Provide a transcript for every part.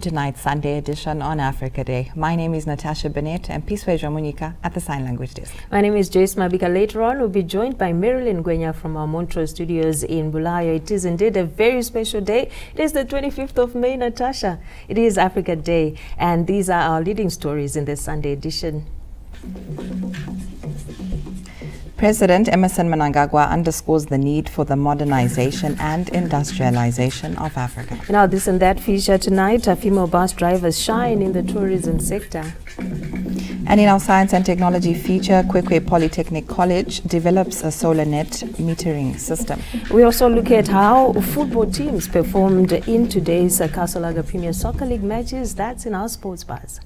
Tonight's Sunday edition on Africa Day. My name is Natasha Bennett and Peaceway Jamunika at the Sign Language Desk. My name is Joyce Mabika. Later on, we'll be joined by Marilyn Gwenya from our Montrose studios in Bulawayo. It is indeed a very special day. It is the 25th of May, Natasha. It is Africa Day, and these are our leading stories in this Sunday edition. President Emmerson Mnangagwa underscores the need for the modernization and industrialization of Africa. Now, this and that feature tonight, female bus drivers shine in the tourism sector. And in our science and technology feature, Kwekwe Polytechnic College develops a solar net metering system. We also look at how football teams performed in today's Kasolaga Premier Soccer League matches. That's in our sports bars.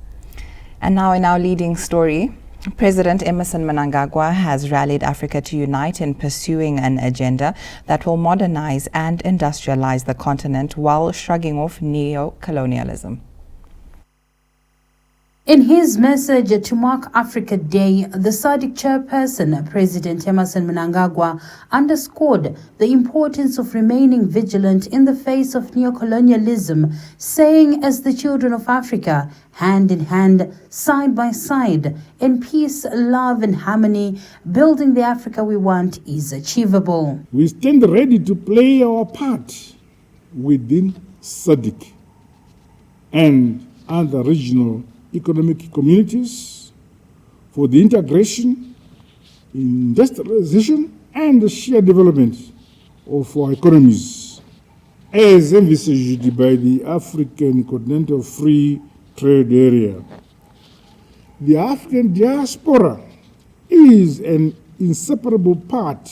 And now in our leading story, President Emmerson Mnangagwa has rallied Africa to unite in pursuing an agenda that will modernize and industrialize the continent while shrugging off neo-colonialism. In his message to mark Africa Day, the SADC chairperson, President Emmerson Mnangagwa, underscored the importance of remaining vigilant in the face of neocolonialism, saying, as the children of Africa, hand in hand, side by side, in peace, love and harmony, building the Africa we want is achievable. We stand ready to play our part within SADC and other regional economic communities for the integration, industrialization and the shared development of our economies as envisaged by the African Continental Free Trade Area. The African diaspora is an inseparable part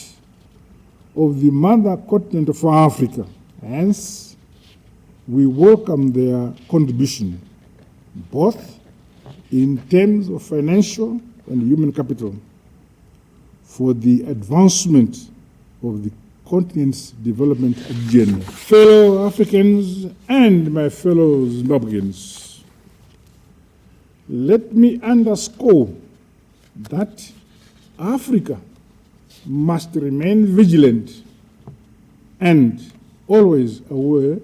of the mother continent of Africa. Hence, we welcome their contribution, both in terms of financial and human capital, for the advancement of the continent's development agenda. Fellow Africans and my fellow Zimbabweans, let me underscore that Africa must remain vigilant and always aware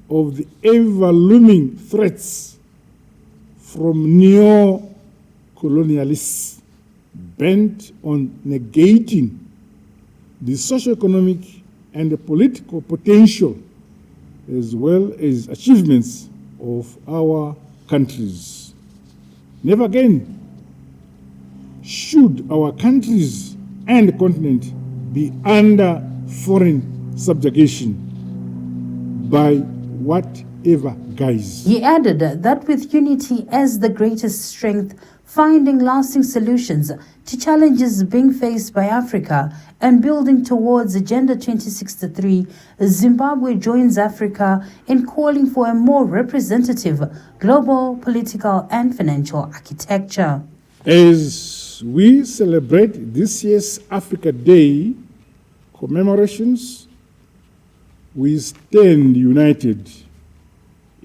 of the ever-looming threats from neo-colonialists bent on negating the socio-economic and the political potential as well as achievements of our countries. Never again should our countries and the continent be under foreign subjugation by whatever guise. He added that with unity as the greatest strength, finding lasting solutions to challenges being faced by Africa and building towards Agenda 2063, Zimbabwe joins Africa in calling for a more representative global political and financial architecture. As we celebrate this year's Africa Day commemorations, we stand united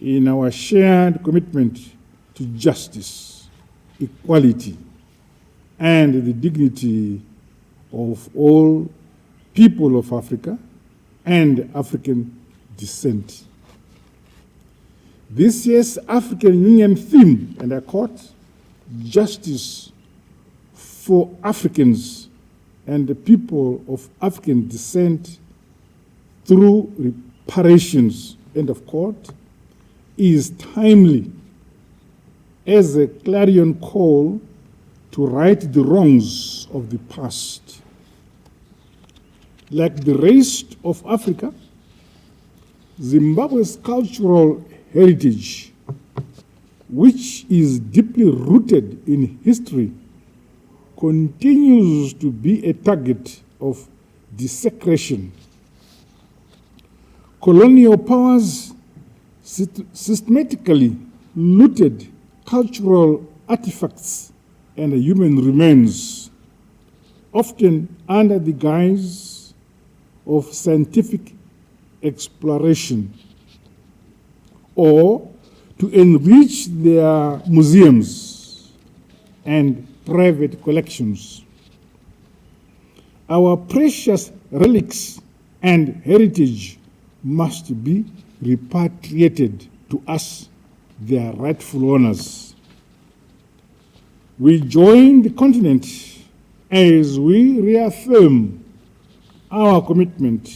in our shared commitment to justice, equality, and the dignity of all people of Africa and African descent. This year's African Union theme, and I quote, "Justice for Africans and the people of African descent through reparations," end of quote, is timely as a clarion call to right the wrongs of the past. Like the rest of Africa, Zimbabwe's cultural heritage, which is deeply rooted in history, continues to be a target of desecration. Colonial powers systematically looted cultural artifacts and human remains, often under the guise of scientific exploration, or to enrich their museums and private collections. Our precious relics and heritage must be repatriated to us their rightful owners. We join the continent as we reaffirm our commitment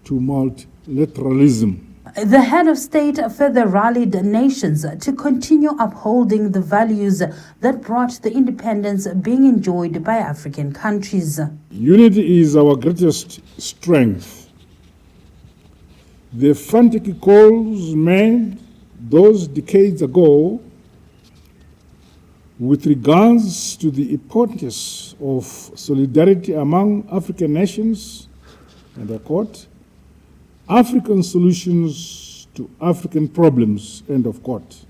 to multilateralism. The head of state further rallied nations to continue upholding the values that brought the independence being enjoyed by African countries. Unity is our greatest strength. The frantic calls made those decades ago with regards to the importance of solidarity among African nations, and I quote, African solutions to African problems, end of quote,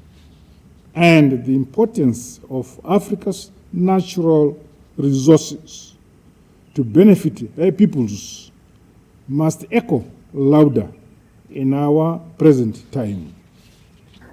and the importance of Africa's natural resources to benefit her peoples must echo louder in our present time.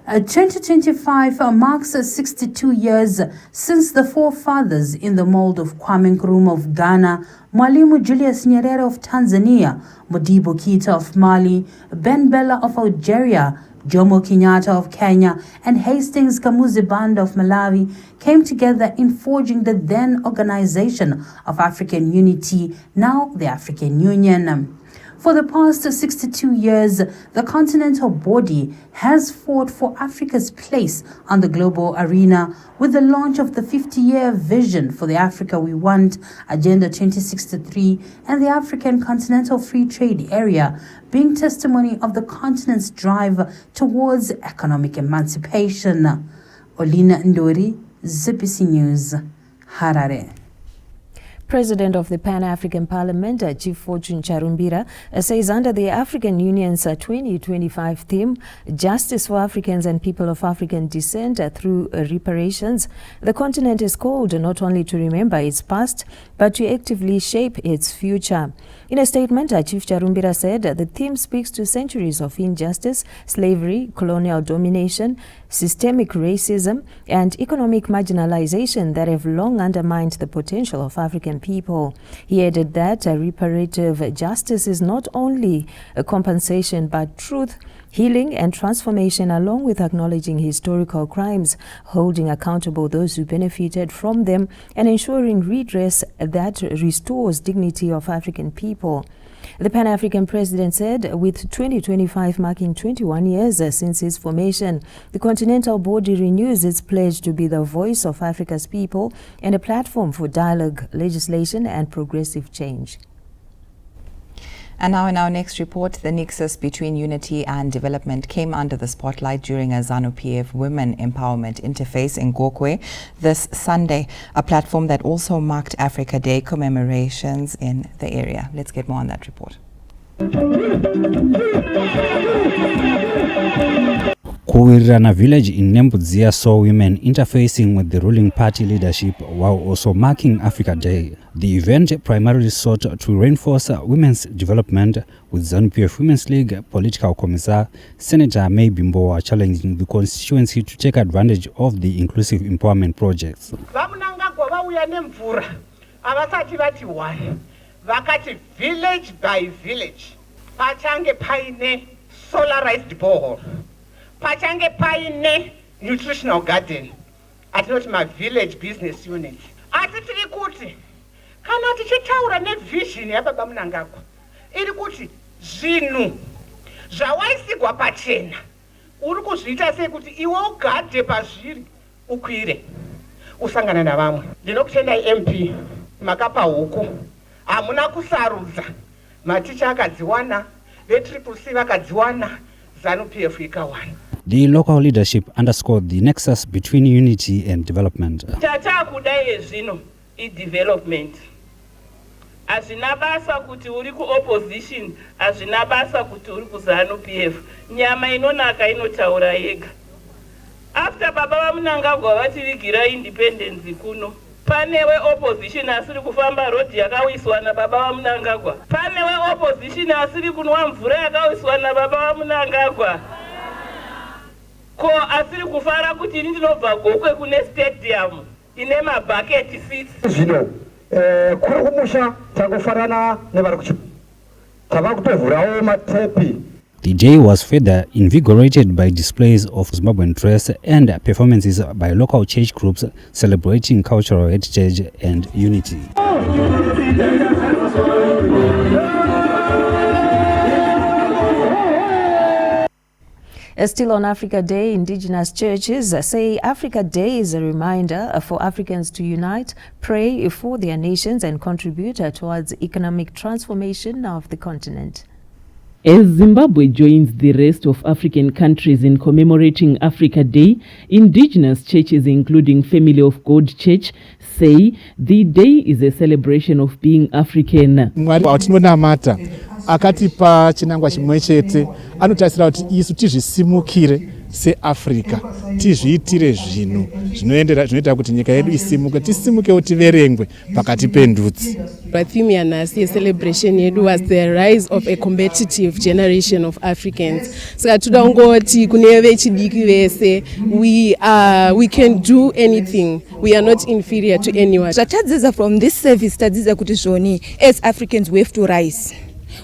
2025 marks 62 years since the forefathers in the mold of Kwame Nkrumah of Ghana, Mwalimu Julius Nyerere of Tanzania, Modibo Keita of Mali, Ben Bella of Algeria, Jomo Kenyatta of Kenya, and Hastings Kamuzi Banda of Malawi came together in forging the then Organization of African Unity, now the African Union. For the past 62 years, the continental body has fought for Africa's place on the global arena with the launch of the 50-year vision for the Africa We Want, Agenda 2063, and the African Continental Free Trade Area, being testimony of the continent's drive towards economic emancipation. Olina Ndori, ZPC News, Harare. President of the Pan-African Parliament, Chief Fortune Charumbira, says under the African Union's 2025 theme, Justice for Africans and People of African Descent through reparations, the continent is called not only to remember its past, but to actively shape its future. In a statement, Chief Charumbira said the theme speaks to centuries of injustice, slavery, colonial domination, systemic racism, and economic marginalization that have long undermined the potential of African people. He added that reparative justice is not only a compensation but truth, healing and transformation, along with acknowledging historical crimes, holding accountable those who benefited from them, and ensuring redress that restores dignity of African people. The Pan-African president said with 2025 marking 21 years since its formation, the continental body renews its pledge to be the voice of Africa's people and a platform for dialogue, legislation and progressive change. And now in our next report, the nexus between unity and development came under the spotlight during a ZANU-PF Women Empowerment Interface in Gokwe this Sunday, a platform that also marked Africa Day commemorations in the area. Let's get more on that report. Kuwirirana village in Nembudzia saw women interfacing with the ruling party leadership while also marking Africa Day. The event primarily sought to reinforce women's development, with ZANU-PF Women's League political commissar Senator May Bimbowa challenging the constituency to take advantage of the inclusive empowerment projects. Village by village, pachange paine solarized borehole, pachange paine nutritional garden, at not my village business unit. Atitiri kuti, kana tichitaura ne vision ya baba Mnangagwa, iri kuti zvinhu zvawaisigwa pachena, uri kuzviita sekuti iwe ugade pazviri ukwire usangana navamwe. Ndinokutendai MP makapa huku. Amuna kusarudza maticha akadziwana, veCCC vakadziwana, ZANU-PF ikawana. The local leadership underscored the nexus between unity and development. Chatakudai zvino development. Azvina basa kuti uri ku opposition, azvina basa kuti uri ku ZANU-PF. Nyama inonaka inotaura yega. After baba Mnangagwa vativigira independence kuno, panewe opposition asiri kufamba road yakawiswa na baba Mnangagwa. Panewe opposition asiri kunwa mvura yakawiswa na baba Mnangagwa. Ko asiri kufara kuti ndinobva Gokwe kune stadium ine mabucket seats. Zvino kuri kumusha takufarana nevari kuchipu. Tava kutovhurawo matepi. The day was further invigorated by displays of Zimbabwean dress and performances by local church groups celebrating cultural heritage and unity. Still on Africa Day, indigenous churches say Africa Day is a reminder for Africans to unite, pray for their nations and contribute towards economic transformation of the continent. As Zimbabwe joins the rest of African countries in commemorating Africa Day, indigenous churches including Family of God Church say the day is a celebration of being African. Akatipa chinangwa chimwe chete anotarisira kuti isu tizvisimukire seAfrica, tizviitire zvinhu zvinoita kuti nyika yedu isimuke, tisimukewo tiverengwe pakati pendudzi. Theme yanhasi yecelebration yedu was the rise of a competitive generation of Africans. Saka toda kungoti kune vechidiki vese, we can do anything. We are not inferior to anyone. Zvatadzidza from this service tadzidza kuti zvoni as Africans we have to rise.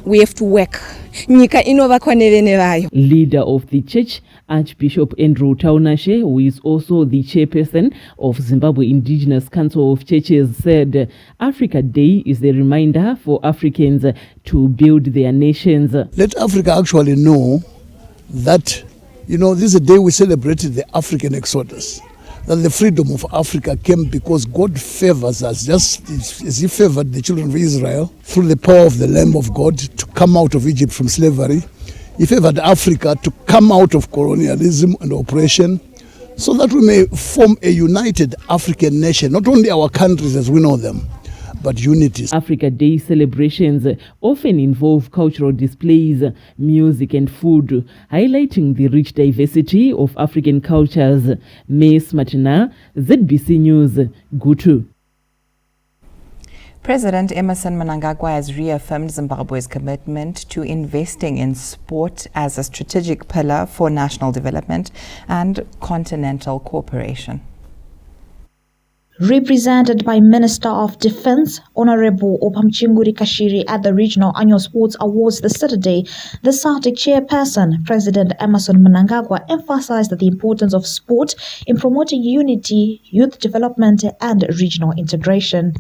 We have to work. Nyika inovakwa nevene vayo. Leader of the church, Archbishop Andrew Taunashe, who is also the chairperson of Zimbabwe Indigenous Council of Churches, said Africa Day is a reminder for Africans to build their nations. Let Africa actually know that, this is a day we celebrated the African Exodus. That the freedom of Africa came because God favors us, just as He favored the children of Israel through the power of the Lamb of God to come out of Egypt from slavery. He favored Africa to come out of colonialism and oppression so that we may form a united African nation, not only our countries as we know them, but unity. Africa Day celebrations often involve cultural displays, music and food, highlighting the rich diversity of African cultures. Mace Matina, ZBC News, Gutu. President Emmerson Mnangagwa has reaffirmed Zimbabwe's commitment to investing in sport as a strategic pillar for national development and continental cooperation. Represented by Minister of Defense, Honorable Opamchinguri Kashiri at the Regional Annual Sports Awards this Saturday, the SADC chairperson, President Emmerson Mnangagwa, emphasized the importance of sport in promoting unity, youth development, and regional integration.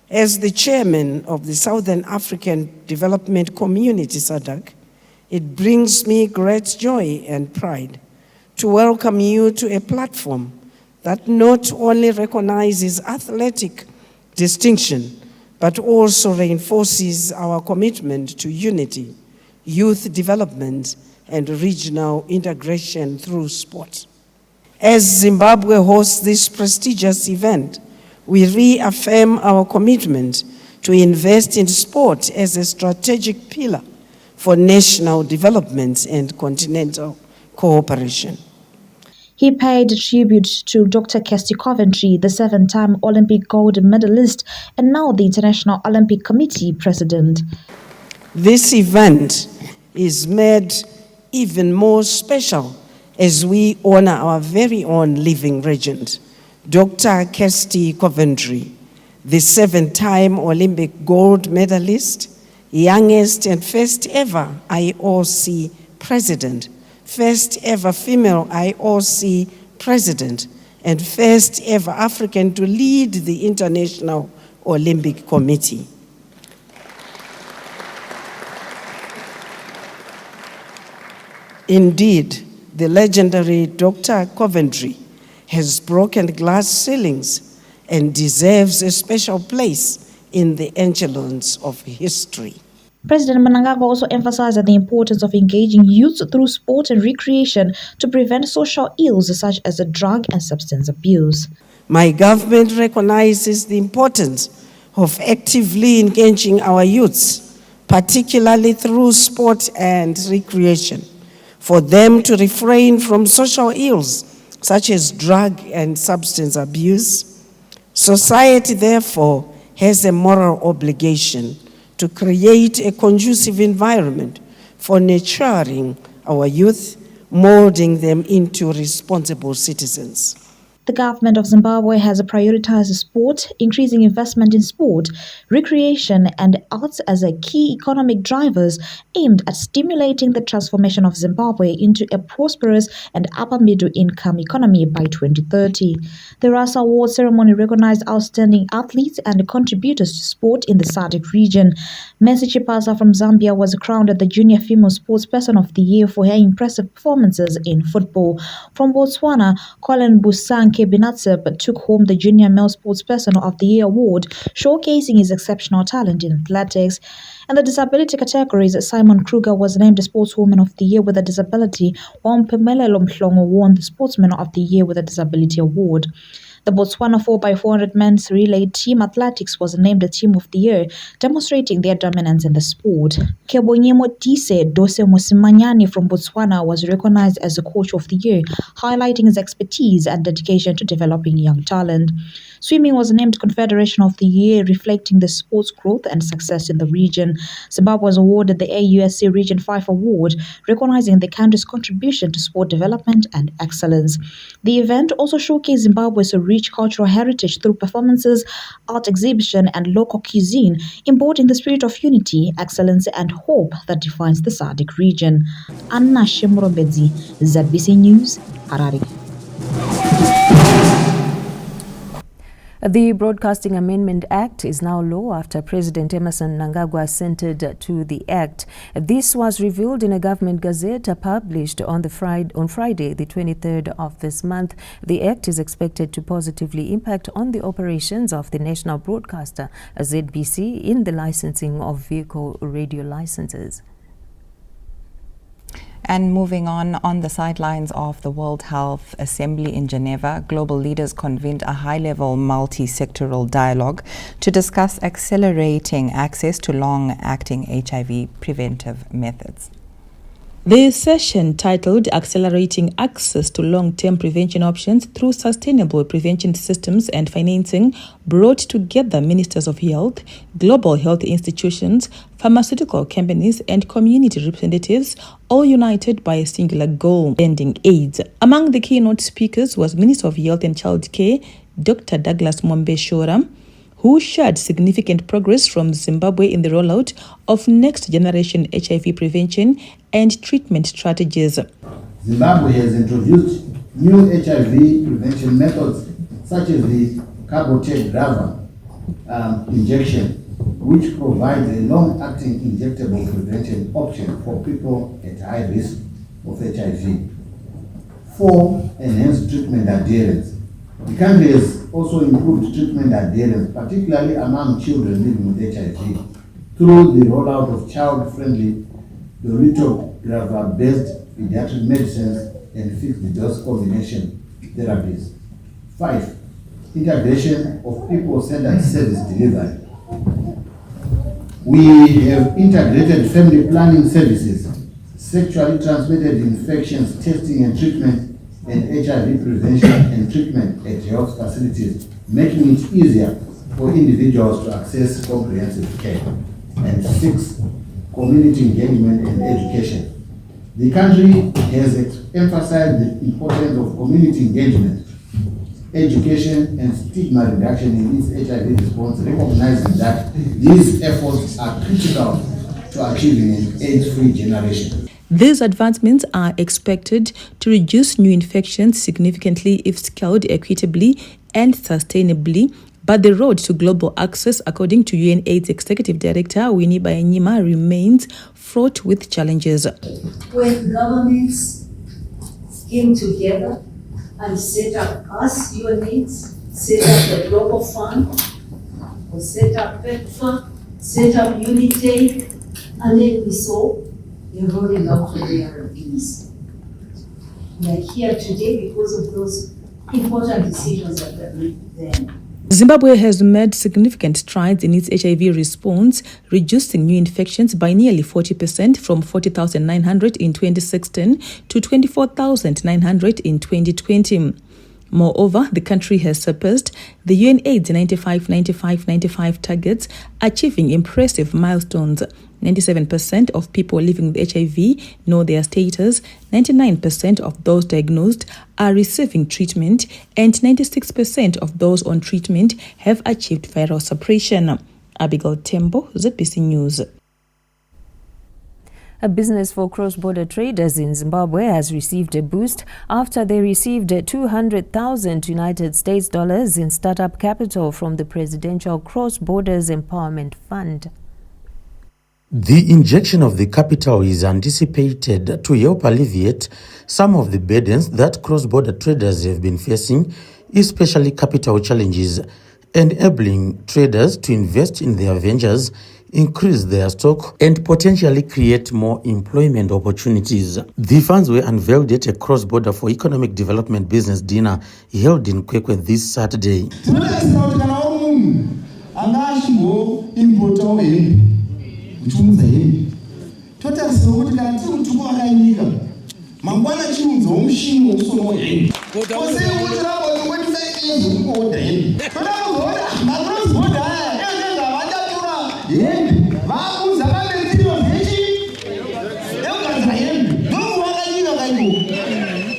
As the chairman of the Southern African Development Community, SADC, it brings me great joy and pride to welcome you to a platform that not only recognizes athletic distinction, but also reinforces our commitment to unity, youth development, and regional integration through sport. As Zimbabwe hosts this prestigious event, we reaffirm our commitment to invest in sport as a strategic pillar for national development and continental cooperation. He paid tribute to Dr. Kirsty Coventry, the 7-time Olympic gold medalist and now the International Olympic Committee president. This event is made even more special as we honor our very own living legend, Dr. Kirsty Coventry, the 7-time Olympic gold medalist, youngest and first ever IOC president, first ever female IOC president, and first ever African to lead the International Olympic Committee. Indeed, the legendary Dr. Coventry has broken glass ceilings and deserves a special place in the echelons of history. President Mnangagwa also emphasized the importance of engaging youth through sport and recreation to prevent social ills such as drug and substance abuse. My government recognizes the importance of actively engaging our youths, particularly through sport and recreation, for them to refrain from social ills such as drug and substance abuse. Society, therefore, has a moral obligation to create a conducive environment for nurturing our youth, molding them into responsible citizens. The government of Zimbabwe has prioritized sport, increasing investment in sport, recreation, and arts as a key economic drivers aimed at stimulating the transformation of Zimbabwe into a prosperous and upper middle income economy by 2030. The Rasa Award ceremony recognized outstanding athletes and contributors to sport in the SADC region. Mercy Chipasa from Zambia was crowned the Junior Female Sportsperson of the Year for her impressive performances in football. From Botswana, Colin Busanke Binatsep took home the Junior Male Sportsperson of the Year award, showcasing his exceptional talent in athletics. In the disability categories, Simon Kruger was named the Sportswoman of the Year with a disability, while Mpumelelo Mhlongo won the Sportsman of the Year with a disability award. The Botswana 4x400 men's relay team athletics was named the Team of the Year, demonstrating their dominance in the sport. Kebonyemo Tise Dose Mosimanyani from Botswana was recognized as the Coach of the Year, highlighting his expertise and dedication to developing young talent. Swimming was named Confederation of the Year, reflecting the sport's growth and success in the region. Zimbabwe was awarded the AUSC Region 5 Award, recognizing the country's contribution to sport development and excellence. The event also showcased Zimbabwe's rich cultural heritage through performances, art exhibition, and local cuisine, embodying the spirit of unity, excellence, and hope that defines the SADC region. Anna Shemurobedzi, ZBC News, Harare. The Broadcasting Amendment Act is now law after President Emmerson Mnangagwa assented to the act. This was revealed in a government gazette published on Friday, the 23rd of this month. The act is expected to positively impact on the operations of the national broadcaster, ZBC, in the licensing of vehicle radio licenses. And moving on the sidelines of the World Health Assembly in Geneva, global leaders convened a high-level multi-sectoral dialogue to discuss accelerating access to long-acting HIV preventive methods. The session, titled Accelerating Access to Long-Term Prevention Options Through Sustainable Prevention Systems and Financing, brought together ministers of health, global health institutions, pharmaceutical companies, and community representatives, all united by a singular goal: ending AIDS. Among the keynote speakers was Minister of Health and Child Care, Dr. Douglas Mwambeshora, who shared significant progress from Zimbabwe in the rollout of next-generation HIV prevention and treatment strategies. Zimbabwe has introduced new HIV prevention methods such as the carbotegravir injection, which provides a long-acting injectable prevention option for people at high risk of HIV. 4, enhanced treatment adherence. The country has also improved treatment adherence, particularly among children living with HIV, through the rollout of child-friendly dolutegravir-based pediatric medicines and fixed-dose combination therapies. 5, integration of people-centered service delivery. We have integrated family planning services, sexually transmitted infections testing and treatment, and HIV prevention and treatment at health facilities, making it easier for individuals to access comprehensive care. And 6, community engagement and education. The country has emphasized the importance of community engagement, education, and stigma reduction in its HIV response, recognizing that these efforts are critical to achieving an AIDS-free generation. These advancements are expected to reduce new infections significantly if scaled equitably and sustainably, but the road to global access, according to UNAIDS Executive Director Winnie Byanyima, remains fraught with challenges. When governments came together and set up us, UNAIDS, set up the Global Fund, or set up PEPFAR, set up UNITAID, and then we saw the rolling out of the RFPs. We are here today because of those important decisions that were made then. Zimbabwe has made significant strides in its HIV response, reducing new infections by nearly 40% from 40,900 in 2016 to 24,900 in 2020. Moreover, the country has surpassed the UNAIDS 95-95-95 targets, achieving impressive milestones. 97% of people living with HIV know their status, 99% of those diagnosed are receiving treatment, and 96% of those on treatment have achieved viral suppression. Abigail Tembo, ZBC News. A business for cross-border traders in Zimbabwe has received a boost after they received 200,000 United States dollars in startup capital from the Presidential Cross-Borders Empowerment Fund. The injection of the capital is anticipated to help alleviate some of the burdens that cross-border traders have been facing, especially capital challenges, enabling traders to invest in their ventures, increase their stock, and potentially create more employment opportunities. The funds were unveiled at a cross-border for economic development business dinner held in Kwekwe this Saturday.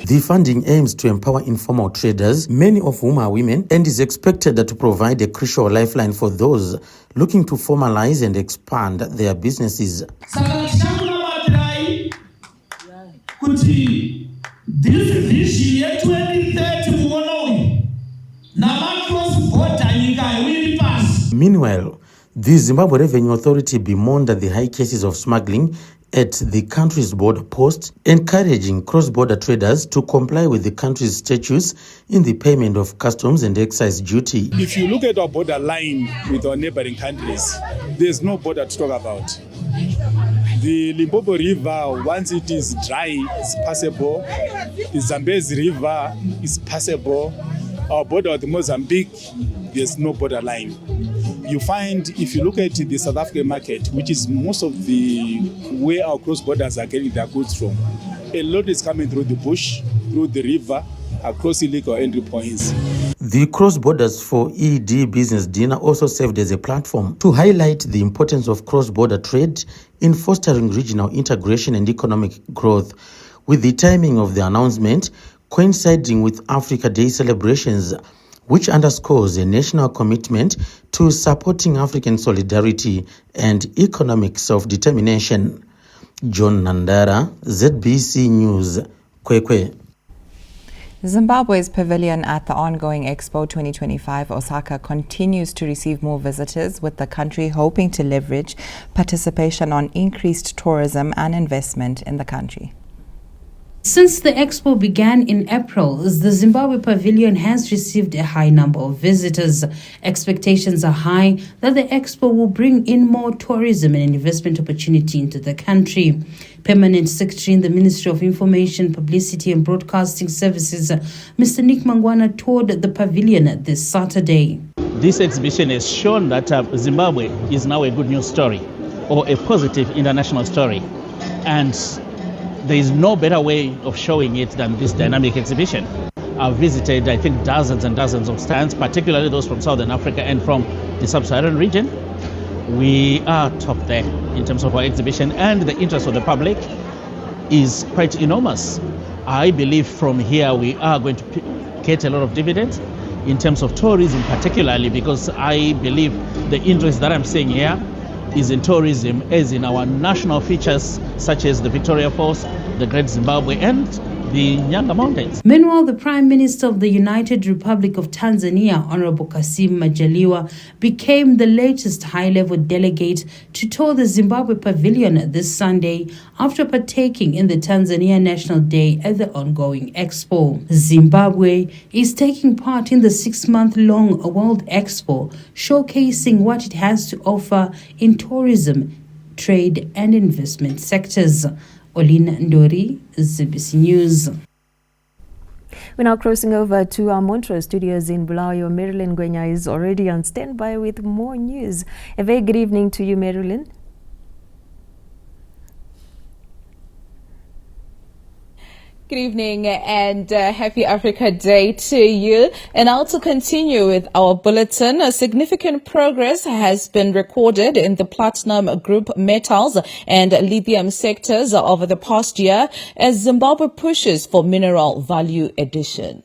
The funding aims to empower informal traders, many of whom are women, and is expected to provide a crucial lifeline for those looking to formalize and expand their businesses. This vision 2030 Meanwhile, the Zimbabwe Revenue Authority bemoaned the high cases of smuggling at the country's border post, encouraging cross-border traders to comply with the country's statutes in the payment of customs and excise duty. If you look at our border line with our neighboring countries, there's no border to talk about. The Limpopo River, once it is dry, it's passable. The Zambezi River is passable. Our border with Mozambique, there's no border line. You find, if you look at the South African market, which is most of the where our cross borders are getting their goods from, a lot is coming through the bush, through the river, across illegal entry points. The Cross Borders for ED Business Dinner also served as a platform to highlight the importance of cross-border trade in fostering regional integration and economic growth, with the timing of the announcement coinciding with Africa Day celebrations, which underscores a national commitment to supporting African solidarity and economic self-determination. John Nandara, ZBC News, Kwekwe. Zimbabwe's pavilion at the ongoing Expo 2025 Osaka continues to receive more visitors, with the country hoping to leverage participation on increased tourism and investment in the country. Since the Expo began in April, the Zimbabwe Pavilion has received a high number of visitors. Expectations are high that the Expo will bring in more tourism and investment opportunity into the country. Permanent Secretary in the Ministry of Information, Publicity and Broadcasting Services, Mr. Nick Mangwana, toured the pavilion this Saturday. This exhibition has shown that Zimbabwe is now a good news story, or a positive international story. And there is no better way of showing it than this dynamic exhibition. I've visited, I think, dozens and dozens of stands, particularly those from Southern Africa and from the sub-Saharan region. We are top there in terms of our exhibition, and the interest of the public is quite enormous. I believe from here we are going to get a lot of dividends in terms of tourism, particularly because I believe the interest that I'm seeing here is in tourism, as in our national features such as the Victoria Falls, the Great Zimbabwe, and the Nyanga Mountains. Meanwhile, the Prime Minister of the United Republic of Tanzania, Honorable Kassim Majaliwa, became the latest high-level delegate to tour the Zimbabwe Pavilion this Sunday after partaking in the Tanzania National Day at the ongoing Expo. Zimbabwe is taking part in the 6-month-long World Expo, showcasing what it has to offer in tourism, trade and investment sectors. Olina Ndori, ZBC News. We're now crossing over to our Montrose studios in Bulawayo. Marilyn Gwenya is already on standby with more news. A very good evening to you, Marilyn. Good evening and happy Africa Day to you. And now to continue with our bulletin, a significant progress has been recorded in the platinum group metals and lithium sectors over the past year as Zimbabwe pushes for mineral value addition.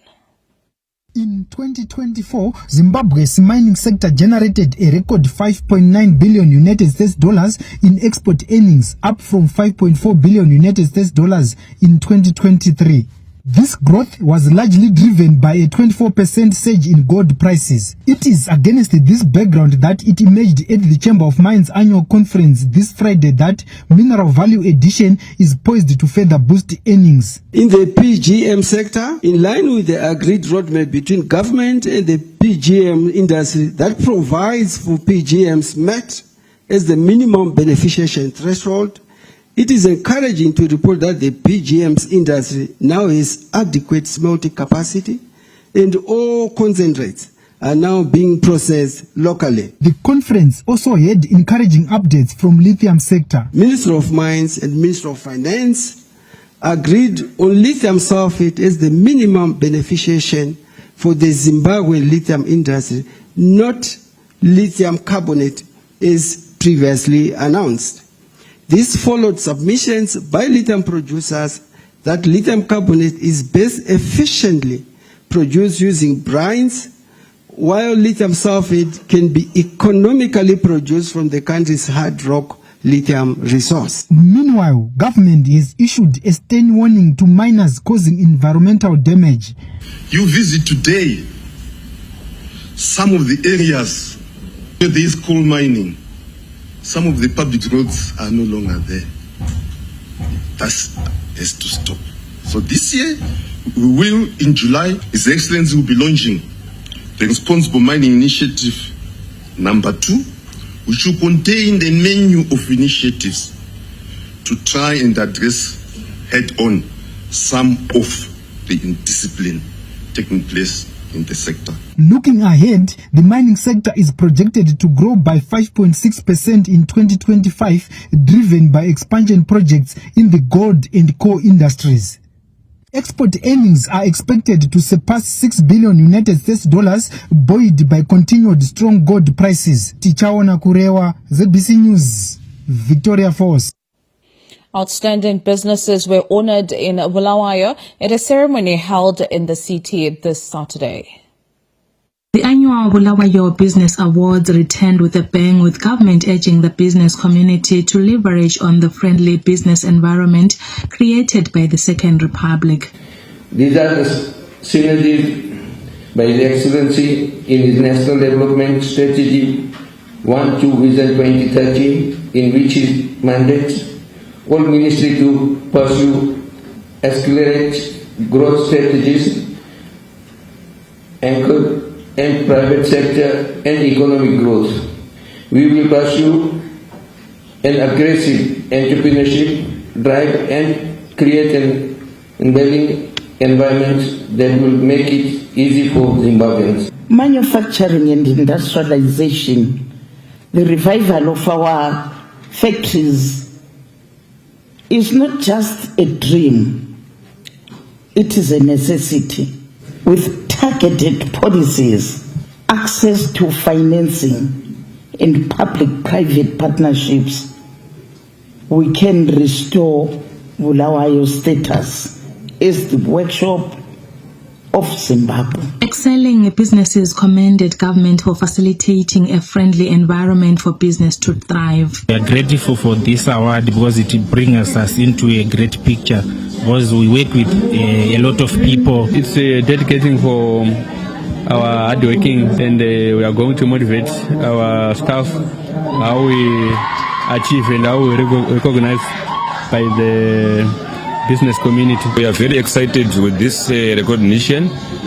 In 2024, Zimbabwe's mining sector generated a record $5.9 billion United States dollars in export earnings, up from $5.4 billion United States dollars in 2023. This growth was largely driven by a 24% surge in gold prices. It is against this background that it emerged at the Chamber of Mines annual conference this Friday that mineral value addition is poised to further boost earnings. In the PGM sector, in line with the agreed roadmap between government and the PGM industry that provides for PGMs met as the minimum beneficiation threshold, it is encouraging to report that the PGMs industry now has adequate smelting capacity and all concentrates are now being processed locally. The conference also had encouraging updates from lithium sector. Minister of Mines and Minister of Finance agreed on lithium sulfate as the minimum beneficiation for the Zimbabwe lithium industry, not lithium carbonate as previously announced. This followed submissions by lithium producers that lithium carbonate is best efficiently produced using brines, while lithium sulfate can be economically produced from the country's hard rock lithium resource. Meanwhile, government has issued a stern warning to miners causing environmental damage. You visit today some of the areas where there is coal mining. Some of the public roads are no longer there. That has to stop. So this year, we will, in July, His Excellency will be launching the Responsible Mining Initiative #2, which will contain the menu of initiatives to try and address head-on some of the indiscipline taking place in the sector. Looking ahead, the mining sector is projected to grow by 5.6% in 2025, driven by expansion projects in the gold and core industries. Export earnings are expected to surpass $6 billion United States dollars, buoyed by continued strong gold prices. Tichaona Kurewa, ZBC News, Victoria Falls. Outstanding businesses were honored in Bulawayo at a ceremony held in the city this Saturday. The annual Bulawayo Business Awards returned with a bang, with government urging the business community to leverage on the friendly business environment created by the Second Republic. These are the synergies by the Excellency in his National Development Strategy 1-2 Vision 2030, in which he mandates all ministry to pursue accelerate growth strategies anchored in private sector and economic growth. We will pursue an aggressive entrepreneurship drive and create an enabling environment that will make it easy for Zimbabweans. Manufacturing and industrialization, the revival of our factories, is not just a dream, it is a necessity. With targeted policies, access to financing, and public-private partnerships, we can restore Bulawayo's status as the workshop of Zimbabwe. Excelling businesses commended government for facilitating a friendly environment for business to thrive. We are grateful for this award because it brings us into a great picture, because we work with a lot of people. It's dedicating for our hard working, and we are going to motivate our staff how we achieve and how we recognize by the business community. We are very excited with this recognition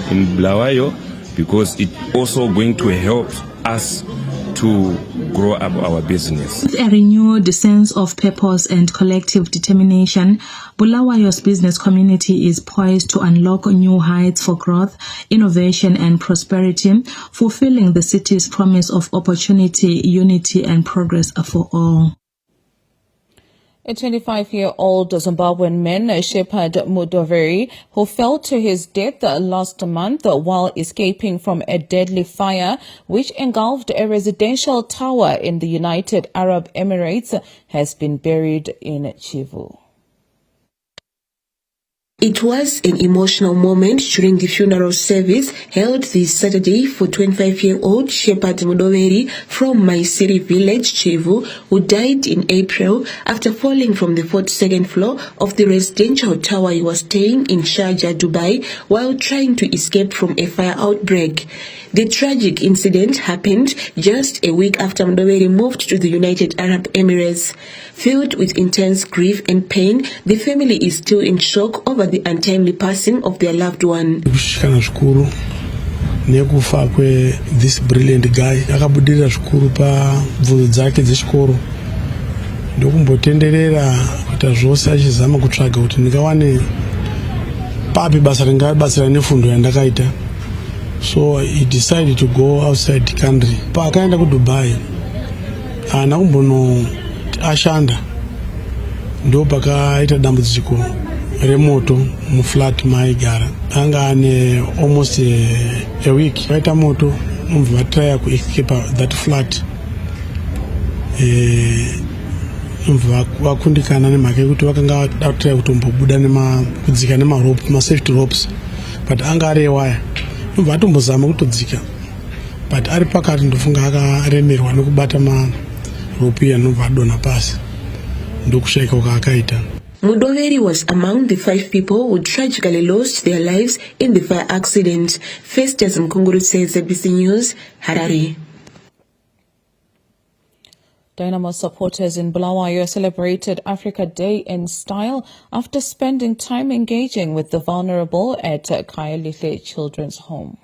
in Bulawayo because it's also going to help us to grow up our business. With a renewed sense of purpose and collective determination, Bulawayo's business community is poised to unlock new heights for growth, innovation and prosperity, fulfilling the city's promise of opportunity, unity and progress for all. A 25-year-old Zimbabwean man, Shepard Mudoveri, who fell to his death last month while escaping from a deadly fire which engulfed a residential tower in the United Arab Emirates, has been buried in Chivu. It was an emotional moment during the funeral service held this Saturday for 25-year-old Shepard Mudoveri from Maisiri village, Chivu, who died in April after falling from the 42nd floor of the residential tower he was staying in Sharjah, Dubai, while trying to escape from a fire outbreak. The tragic incident happened just a week after Mudoveri moved to the United Arab Emirates. Filled with intense grief and pain, the family is still in shock over the untimely passing of their loved one. This brilliant guy akabudira zvikuru pabvunzo dzake dzechikoro ndokumbotenderera kuita zvose achizama kutsvaga kuti ndingawane papi basa ringabatsira nefundo yandakaita. So he decided to go outside the country. Paakaenda kuDubai ana kumbono ashanda ndo pakaita dambudziko remoto muflat maigara. Anga ane almost a week. Paita moto umva try ku escape that flat. Umva wakundikana nemhaka kuti vakanga try kutombobuda kudzika rope, safety ropes, but anga ari wire. Umva atombozama kutodzika, but ari pakati ndofunga akaremerwa nekubata rope yanomva adona pasi ndokushaika kwakaita. Mudoveri was among the 5 people who tragically lost their lives in the fire accident. Festus Mkunguru says ABC News, Harare. Dynamo supporters in Bulawayo celebrated Africa Day in style after spending time engaging with the vulnerable at Khayelitsha Children's Home.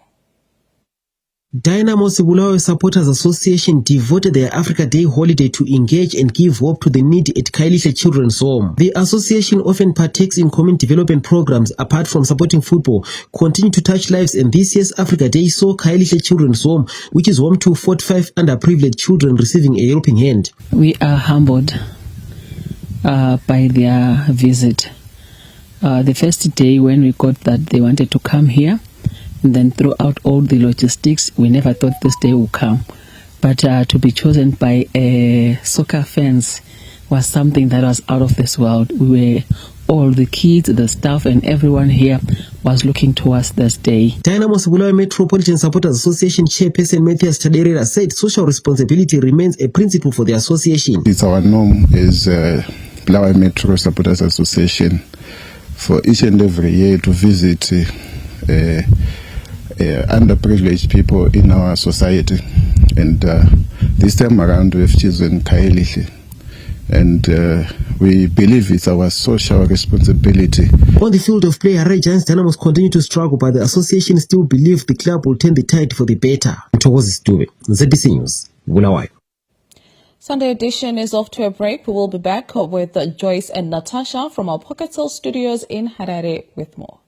Dynamo's Bulawayo Supporters Association devoted their Africa Day holiday to engage and give hope to the needy at Khayelitsha Children's Home. The association often partakes in community development programs apart from supporting football, continue to touch lives, and this year's Africa Day saw Khayelitsha Children's Home, which is home to 45 underprivileged children, receiving a helping hand. We are humbled by their visit. The first day when we got that they wanted to come here, and then throughout all the logistics, we never thought this day would come. But to be chosen by soccer fans was something that was out of this world. We were, all the kids, the staff, and everyone here was looking towards this day. Dynamo's Bulawayo Metropolitan Supporters Association chairperson Matthias Taderera said social responsibility remains a principle for the association. It's our norm as Bulawayo Metro Supporters Association for each and every year to visit underprivileged people in our society, and this time around we've chosen Khayelitsha, and we believe it's our social responsibility. On the field of play, Harare Giants Dynamos continue to struggle, but the association still believes the club will turn the tide for the better. ZBC News, Bulawayo. Sunday edition is off to a break. We will be back with Joyce and Natasha from our Pocket Cell studios in Harare with more.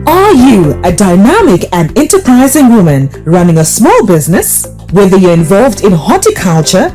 Are you a dynamic and enterprising woman running a small business? Whether you're involved in horticulture,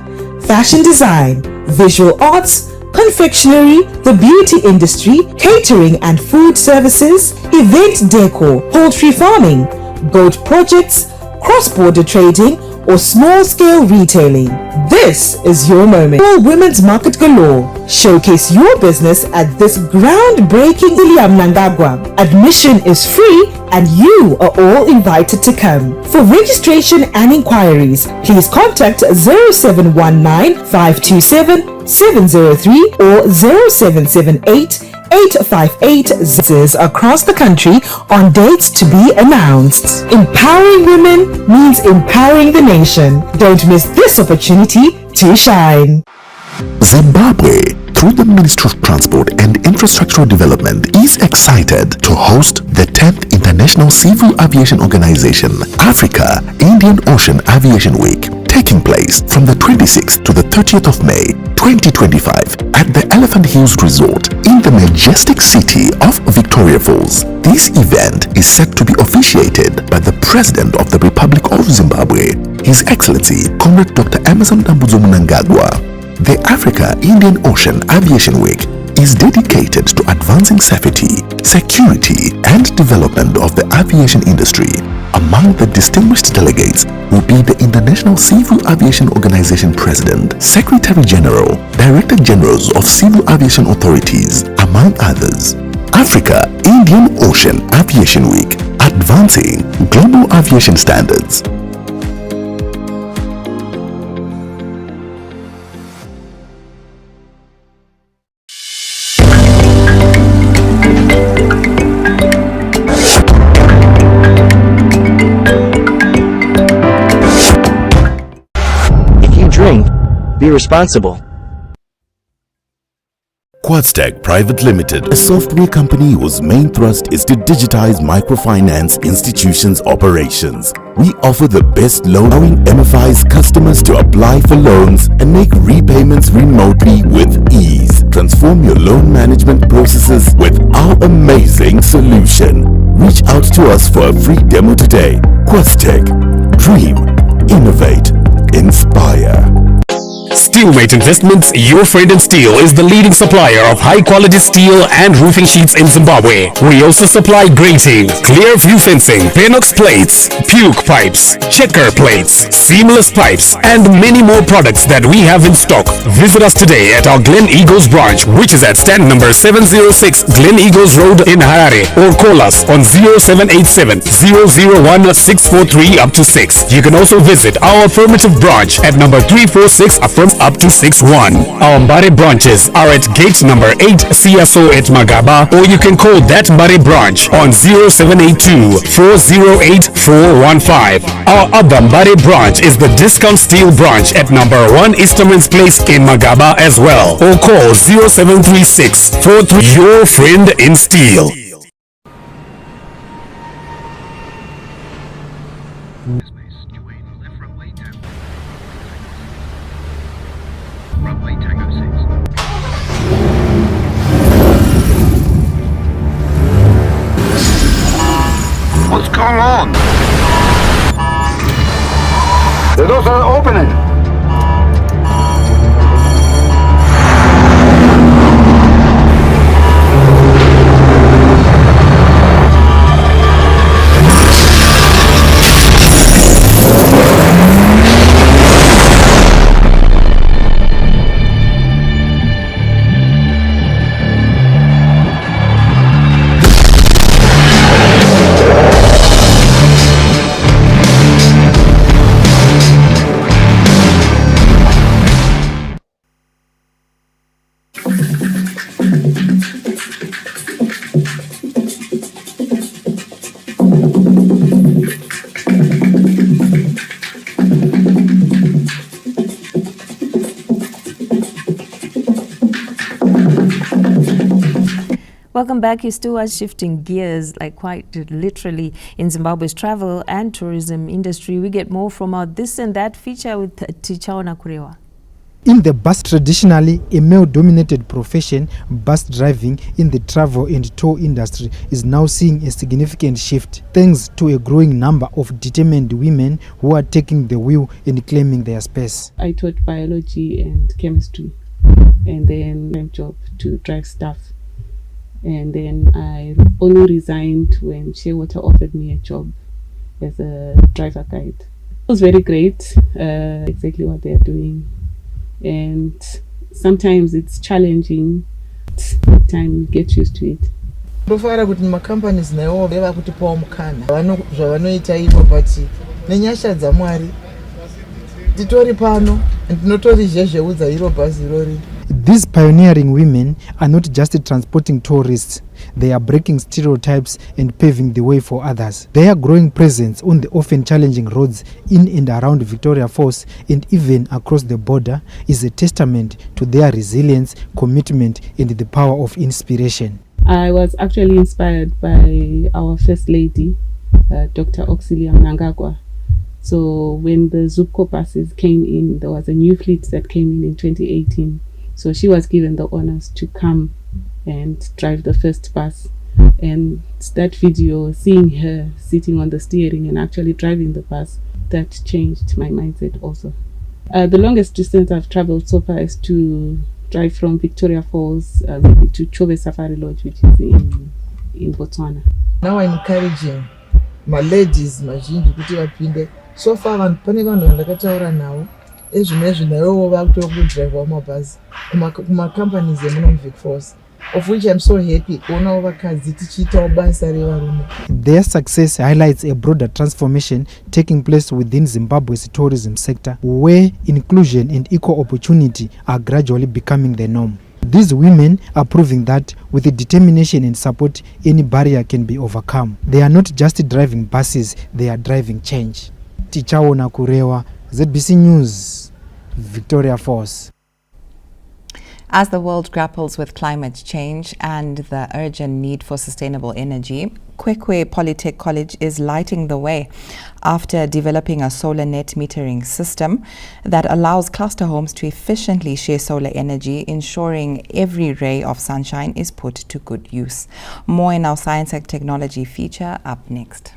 fashion design, visual arts, confectionery, the beauty industry, catering and food services, event decor, poultry farming, goat projects, cross-border trading, or small-scale retailing, this is your moment. All Women's Market Galore. Showcase your business at this groundbreaking Mnangagwa. Admission is free and you are all invited to come. For registration and inquiries, please contact 0719 527 703 or 0778 858 across the country on dates to be announced. Empowering women means empowering the nation. Don't miss this opportunity to shine. Zimbabwe through the Ministry of Transport and Infrastructural Development, is excited to host the 10th International Civil Aviation Organization Africa Indian Ocean Aviation Week, taking place from the 26th to the 30th of May 2025 at the Elephant Hills Resort in the majestic city of Victoria Falls. This event is set to be officiated by the President of the Republic of Zimbabwe, His Excellency Comrade Dr. Emmerson Mnangagwa. The Africa Indian Ocean Aviation Week is dedicated to advancing safety, security, and development of the aviation industry. Among the distinguished delegates will be the International Civil Aviation Organization President, Secretary General, Director Generals of Civil Aviation Authorities, among others. Africa Indian Ocean Aviation Week, advancing global aviation standards. Be responsible. Quadstack Private Limited, a software company whose main thrust is to digitize microfinance institutions' operations. We offer the best loan, allowing MFI's customers to apply for loans and make repayments remotely with ease. Transform your loan management processes with our amazing solution. Reach out to us for a free demo today. Quadstack. Dream. Innovate. Inspire. Steelmate Investments, your friend in steel, is the leading supplier of high-quality steel and roofing sheets in Zimbabwe. We also supply grating, clear view fencing, Penox plates, puke pipes, checker plates, seamless pipes, and many more products that we have in stock. Visit us today at our Glen Eagles branch, which is at stand number 706 Glen Eagles Road in Harare, or call us on 0787 001 643 up to 6. You can also visit our affirmative branch at number 346 up to 61. Our Mbare branches are at gate number 8 CSO at Magaba, or you can call that Mbare branch on 0782 408 415. Our other Mbare branch is the Discount Steel branch at number 1 Easterman's Place in Magaba as well, or call 0736 43. Your friend in steel. What's going on? The doors are opening. Welcome back. You're still shifting gears, like quite literally, in Zimbabwe's travel and tourism industry. We get more from our This and That feature with Tichaona Kurewa. In the bus, traditionally a male-dominated profession, bus driving in the travel and tour industry is now seeing a significant shift thanks to a growing number of determined women who are taking the wheel and claiming their space. I taught biology and chemistry, and then I job to drive staff. And then I only resigned when Shewater offered me a job as a driver guide. It was very great, exactly what they're doing. And sometimes it's challenging, but time you get used to it. Ndofara kuti macompanies nawo veva kutipawo mukana zvavanoita ivo, but nenyasha dzaMwari titori pano ndinotori zvezveudza iro bhazi rori. These pioneering women are not just transporting tourists, they are breaking stereotypes and paving the way for others. Their growing presence on the often challenging roads in and around Victoria Falls and even across the border is a testament to their resilience, commitment, and the power of inspiration. I was actually inspired by our First Lady, Dr. Auxilia Mnangagwa. So when the Zupco buses came in, there was a new fleet that came in 2018. So she was given the honors to come and drive the first bus. And that video, seeing her sitting on the steering and actually driving the bus, that changed my mindset also. The longest distance I've traveled so far is to drive from Victoria Falls maybe to Chobe Safari Lodge, which is in Botswana. Now I'm encouraging my ladies, mazhinji kuti vapinde. So far pane vanhu vandakataura navo ezvinezvi naivo vakutokudriva mabhazi kuma-companies emuno Vic Falls, of which I'm so happy kuonawo vakadzi tichiitawo basa revarume. Their success highlights a broader transformation taking place within Zimbabwe's tourism sector, where inclusion and equal opportunity are gradually becoming the norm. These women are proving that with the determination and support, any barrier can be overcome. They are not just driving buses, they are driving change. Tichaona Kurewa, ZBC News, Victoria Falls. As the world grapples with climate change and the urgent need for sustainable energy, Kwekwe Polytech College is lighting the way after developing a solar net metering system that allows cluster homes to efficiently share solar energy, ensuring every ray of sunshine is put to good use. More in our science and technology feature up next.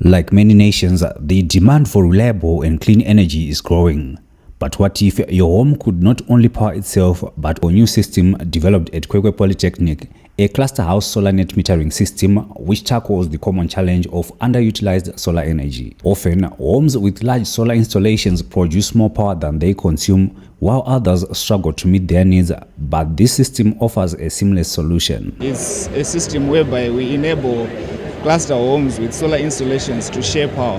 Like many nations, the demand for reliable and clean energy is growing. But what if your home could not only power itself, but a new system developed at Kwekwe Polytechnic, a cluster house solar net metering system which tackles the common challenge of underutilized solar energy. Often, homes with large solar installations produce more power than they consume, while others struggle to meet their needs, but this system offers a seamless solution. It's a system whereby we enable cluster homes with solar installations to share power,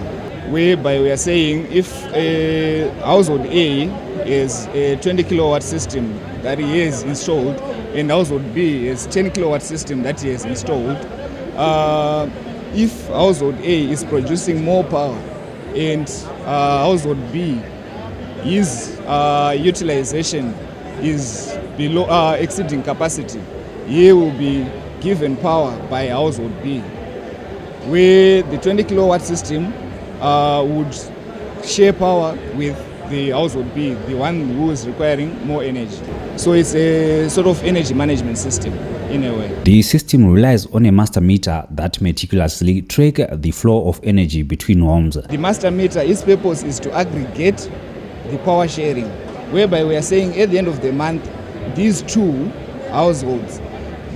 whereby we are saying if a household A is a 20 kilowatt system that he has installed and household B is 10 kilowatt system that he has installed, if household A is producing more power and household B, his utilization is below exceeding capacity, he will be given power by household B, where the 20 kilowatt system would share power with the household B, the one who is requiring more energy. So it's a sort of energy management system in a way. The system relies on a master meter that meticulously tracks the flow of energy between homes. The master meter, its purpose is to aggregate the power sharing, whereby we are saying at the end of the month, these two households,